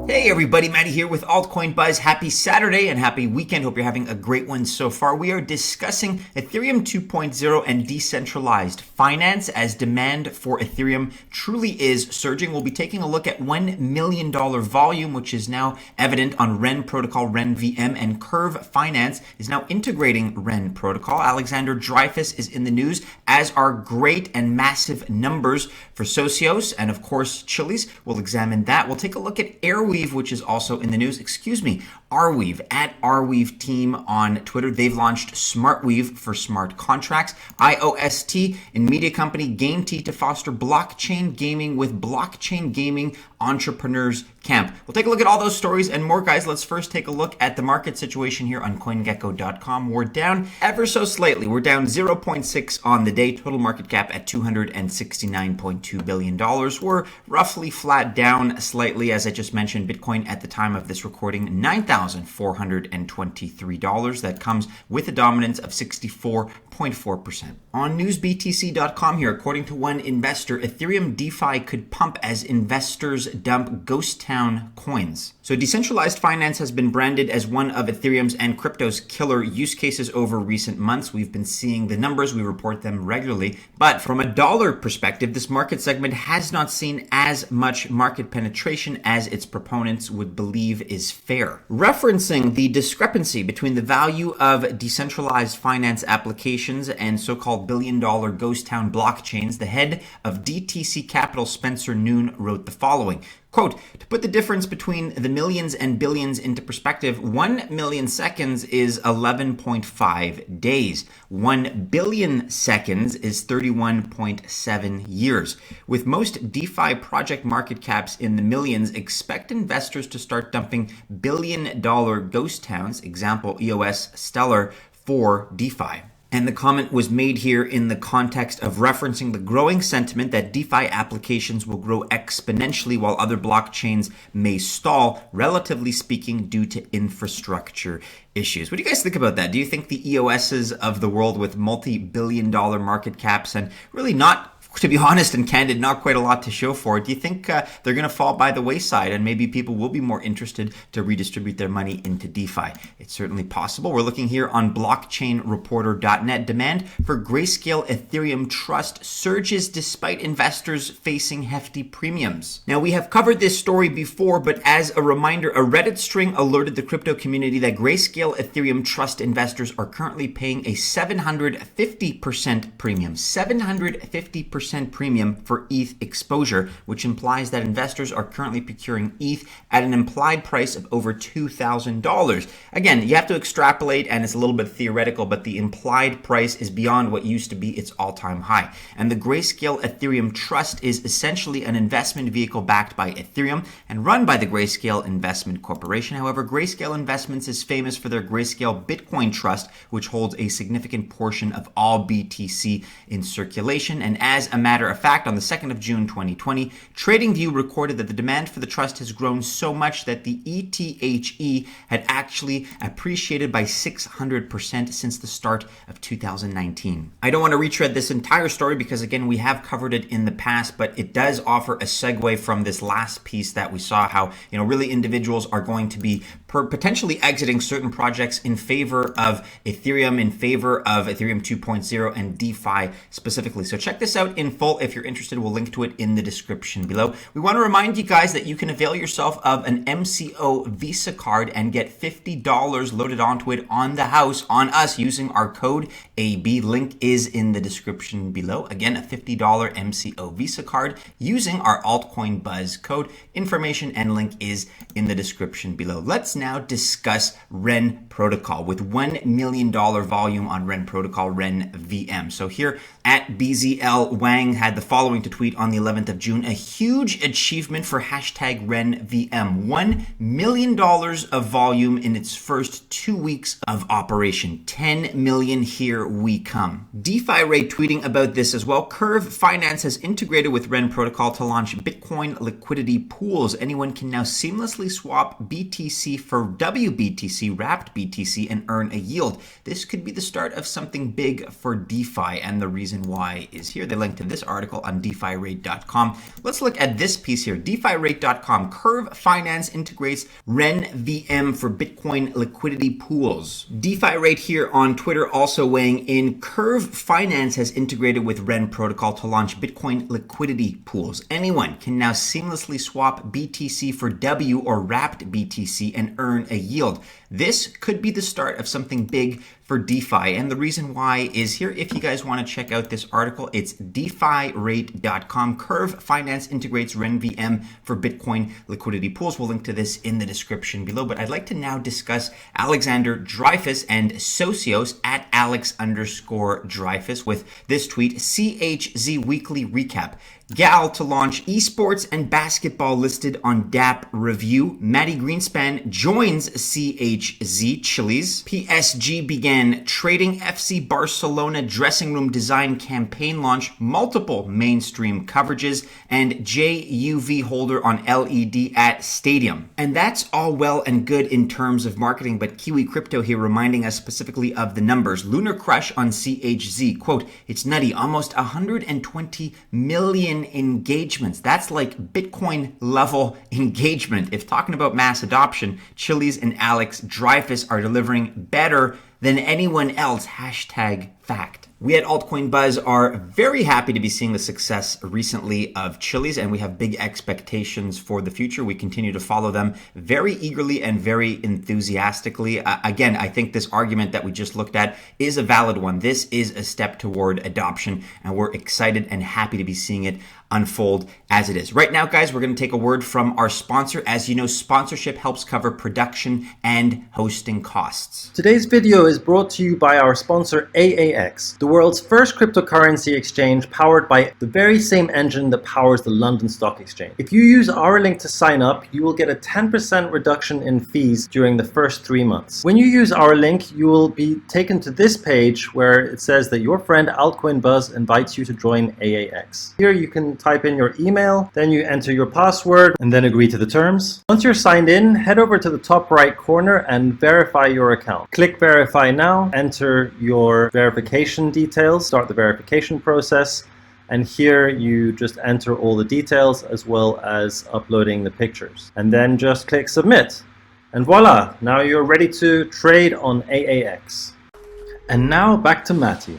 Hey everybody, Matty here with Altcoin Buzz. Happy Saturday and happy weekend. Hope you're having a great one so far. We are discussing Ethereum 2.0 and decentralized finance as demand for Ethereum truly is surging. We'll be taking a look at $1 million volume, which is now evident on Ren Protocol, RenVM, and Curve Finance is now integrating Ren Protocol. Alexander Dreyfus is in the news, as are great and massive numbers for Socios and of course Chiliz. We'll examine that. We'll take a look at Arweave, which is also in the news. Arweave at Arweave team on Twitter. They've launched SmartWeave for smart contracts. IOST in media company GameTea to foster blockchain gaming with blockchain gaming entrepreneurs camp. We'll take a look at all those stories and more, guys. Let's first take a look at the market situation here on CoinGecko.com. We're down ever so slightly. We're down 0.6 on the day. Total market cap at $269.2 billion. We're roughly flat down slightly. As I just mentioned, Bitcoin at the time of this recording, $9,423. That comes with a dominance of 64.4%. On newsbtc.com here, according to one investor, Ethereum DeFi could pump as investors dump ghost town coins. So decentralized finance has been branded as one of Ethereum's and crypto's killer use cases over recent months. We've been seeing the numbers, we report them regularly. But from a dollar perspective, this market segment has not seen as much market penetration as its proponents would believe is fair. Referencing the discrepancy between the value of decentralized finance applications and so-called billion-dollar ghost town blockchains, the head of DTC Capital, Spencer Noon, wrote the following. Quote, to put the difference between the millions and billions into perspective, 1 million seconds is 11.5 days. 1 billion seconds is 31.7 years. With most DeFi project market caps in the millions, expect investors to start dumping billion-dollar ghost towns, example EOS Stellar, for DeFi. And the comment was made here in the context of referencing the growing sentiment that DeFi applications will grow exponentially while other blockchains may stall, relatively speaking, due to infrastructure issues. What do you guys think about that? Do you think the EOSs of the world with multi-billion dollar market caps and really not, to be honest and candid, not quite a lot to show for it, do you think they're going to fall by the wayside and maybe people will be more interested to redistribute their money into DeFi? It's certainly possible. We're looking here on blockchainreporter.net. Demand for Grayscale Ethereum Trust surges despite investors facing hefty premiums. Now, we have covered this story before, but as a reminder, a Reddit string alerted the crypto community that Grayscale Ethereum Trust investors are currently paying a 750% premium. 750% premium for ETH exposure, which implies that investors are currently procuring ETH at an implied price of over $2,000. Again, you have to extrapolate and it's a little bit theoretical, but the implied price is beyond what used to be its all-time high. And the Grayscale Ethereum Trust is essentially an investment vehicle backed by Ethereum and run by the Grayscale Investment Corporation. However, Grayscale Investments is famous for their Grayscale Bitcoin Trust, which holds a significant portion of all BTC in circulation. And as a matter of fact, on the 2nd of June 2020, TradingView recorded that the demand for the trust has grown so much that the ETHE had actually appreciated by 600% since the start of 2019. I don't want to retread this entire story because, again, we have covered it in the past, but it does offer a segue from this last piece that we saw, how, really individuals are going to be potentially exiting certain projects in favor of Ethereum, in favor of Ethereum 2.0 and DeFi specifically. So check this out in full if you're interested. We'll link to it in the description below. We want to remind you guys that you can avail yourself of an MCO Visa card and get $50 loaded onto it on the house on us using our code AB. Link is in the description below. Again, a $50 MCO Visa card using our Altcoin Buzz code. Information and link is in the description below. Let's now discuss Ren Protocol with $1 million volume on Ren Protocol, RenVM. So here at BZL Wang had the following to tweet on the 11th of June, a huge achievement for hashtag RenVM. $1 million of volume in its first 2 weeks of operation. 10 million, here we come. DeFi Ray tweeting about this as well. Curve Finance has integrated with Ren Protocol to launch Bitcoin liquidity pools. Anyone can now seamlessly swap BTC for WBTC, wrapped BTC, and earn a yield. This could be the start of something big for DeFi, and the reason why is here. They link link to this article on DeFiRate.com. Let's look at this piece here. DeFiRate.com. Curve Finance integrates RenVM for Bitcoin liquidity pools. DeFiRate here on Twitter also weighing in. Curve Finance has integrated with Ren Protocol to launch Bitcoin liquidity pools. Anyone can now seamlessly swap BTC for W or wrapped BTC and earn a yield. This could be the start of something big for DeFi, and the reason why is here. If you guys want to check out this article, it's DeFiRate.com. Curve Finance integrates RenVM for Bitcoin liquidity pools. We'll link to this in the description below, but I'd like to now discuss Alexander Dreyfus and Socios at Alex_Dreyfus with this tweet: CHZ Weekly Recap. Gal to launch esports and basketball listed on DApp review. Maddie Greenspan joins CHZ Chiliz. PSG began trading. FC Barcelona dressing room design campaign launch. Multiple mainstream coverages. And JUV holder on LED at Stadium. And that's all well and good in terms of marketing, but Kiwi Crypto here reminding us specifically of the numbers. Lunar Crush on CHZ. Quote, it's nutty. Almost 120 million engagements. That's like Bitcoin level engagement. If talking about mass adoption, Chiliz and Alex Dreyfus are delivering better than anyone else. Hashtag fact. We at Altcoin Buzz are very happy to be seeing the success recently of Chiliz, and we have big expectations for the future. We continue to follow them very eagerly and very enthusiastically. Again, I think this argument that we just looked at is a valid one. This is a step toward adoption, and we're excited and happy to be seeing it unfold as it is. Right now, guys, we're going to take a word from our sponsor. As you know, sponsorship helps cover production and hosting costs. Today's video is brought to you by our sponsor AAX, the world's first cryptocurrency exchange powered by the very same engine that powers the London Stock Exchange. If you use our link to sign up, you will get a 10% reduction in fees during the first 3 months. When you use our link, you will be taken to this page where it says that your friend Altcoin Buzz invites you to join AAX. Here you can type in your email, then you enter your password and then agree to the terms. Once you're signed in, head over to the top right corner and verify your account. Click verify now, enter your verification details, start the verification process, and here you just enter all the details as well as uploading the pictures. And then just click submit. And voila, now you're ready to trade on AAX. And now back to Matthew.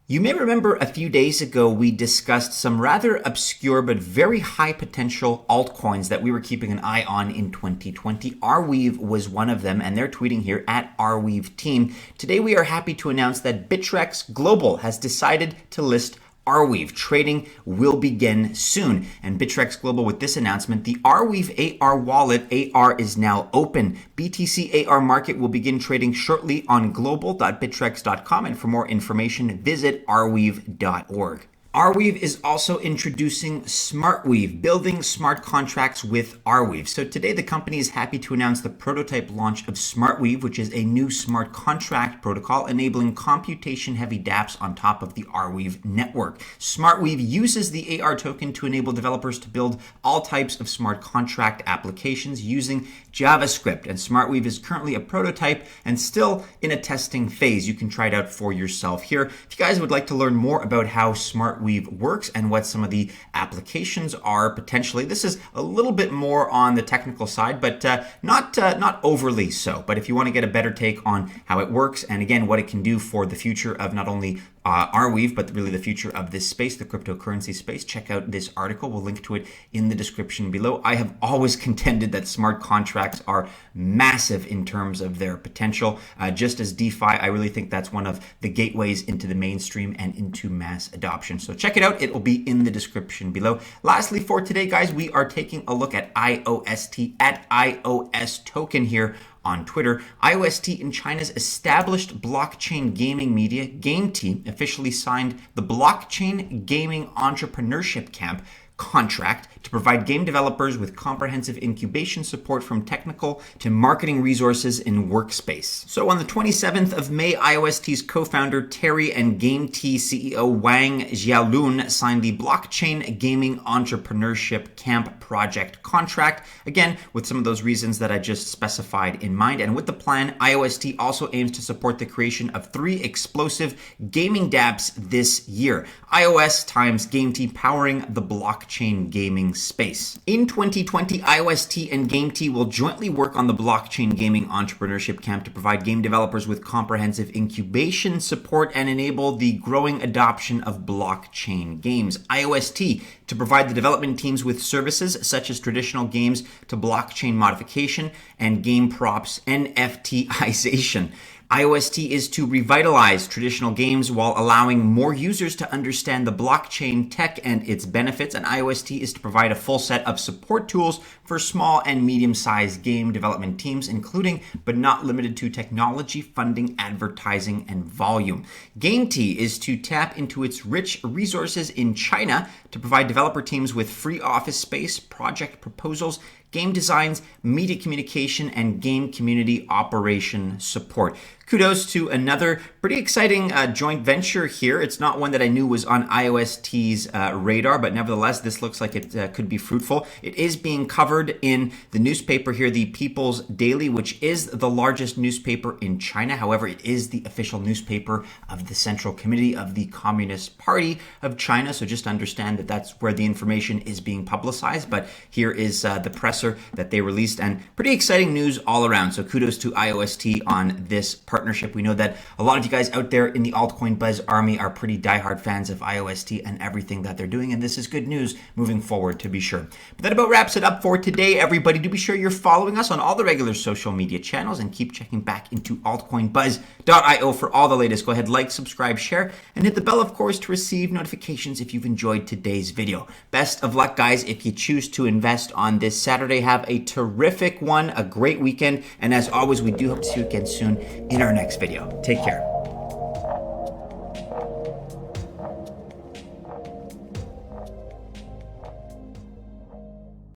You may remember a few days ago we discussed some rather obscure but very high potential altcoins that we were keeping an eye on in 2020. Arweave was one of them, and they're tweeting here at Arweave Team. Today we are happy to announce that Bittrex Global has decided to list Arweave. Trading will begin soon. And Bittrex Global with this announcement, the Arweave AR wallet AR is now open. BTC AR market will begin trading shortly on global.bittrex.com, and for more information, visit arweave.org. Arweave is also introducing SmartWeave, building smart contracts with Arweave. So today the company is happy to announce the prototype launch of SmartWeave, which is a new smart contract protocol enabling computation-heavy dApps on top of the Arweave network. SmartWeave uses the AR token to enable developers to build all types of smart contract applications using JavaScript. And SmartWeave is currently a prototype and still in a testing phase. You can try it out for yourself here. If you guys would like to learn more about how SmartWeave works and what some of the applications are potentially, this is a little bit more on the technical side, but not overly so. But if you want to get a better take on how it works and again what it can do for the future of not only Arweave, but really the future of this space, the cryptocurrency space, check out this article. We'll link to it in the description below. I have always contended that smart contracts are massive in terms of their potential. Just as DeFi, I really think that's one of the gateways into the mainstream and into mass adoption. So check it out. It will be in the description below. Lastly, for today, guys, we are taking a look at IOST at IOS Token here on Twitter. IOST in China's established blockchain gaming media, GameTea, officially signed the Blockchain Gaming Entrepreneurship Camp, contract to provide game developers with comprehensive incubation support from technical to marketing resources in Workspace. So on the 27th of May, IOST's co-founder Terry and GameTea CEO Wang Jialun signed the Blockchain Gaming Entrepreneurship Camp project contract, again with some of those reasons that I just specified in mind. And with the plan, IOST also aims to support the creation of 3 explosive gaming dApps this year. iOS times GameTea powering the blockchain gaming space. In 2020, IOST and GameTea will jointly work on the Blockchain Gaming Entrepreneurship Camp to provide game developers with comprehensive incubation support and enable the growing adoption of blockchain games. IOST to provide the development teams with services such as traditional games to blockchain modification and game props NFTization. IOST is to revitalize traditional games while allowing more users to understand the blockchain tech and its benefits. And IOST is to provide a full set of support tools for small and medium-sized game development teams, including but not limited to technology, funding, advertising, and volume. GameTea is to tap into its rich resources in China to provide developer teams with free office space, project proposals, game designs, media communication, and game community operation support. Kudos to another pretty exciting joint venture here. It's not one that I knew was on IOST's radar, but nevertheless, this looks like it could be fruitful. It is being covered in the newspaper here, the People's Daily, which is the largest newspaper in China. However, it is the official newspaper of the Central Committee of the Communist Party of China. So just understand that that's where the information is being publicized. But here is the presser that they released, and pretty exciting news all around. So kudos to IOST on this partnership. We know that a lot of you guys out there in the altcoin buzz army are pretty diehard fans of IOST and everything that they're doing, and this is good news moving forward, to be sure. But that about wraps it up for today, everybody. Do be sure you're following us on all the regular social media channels and keep checking back into altcoinbuzz.io for all the latest. Go ahead, like, subscribe, share, and hit the bell, of course, to receive notifications if you've enjoyed today's video. Best of luck, guys, if you choose to invest on this Saturday. Have a terrific one, a great weekend, and as always, we do hope to see you again soon in our next video. Take care.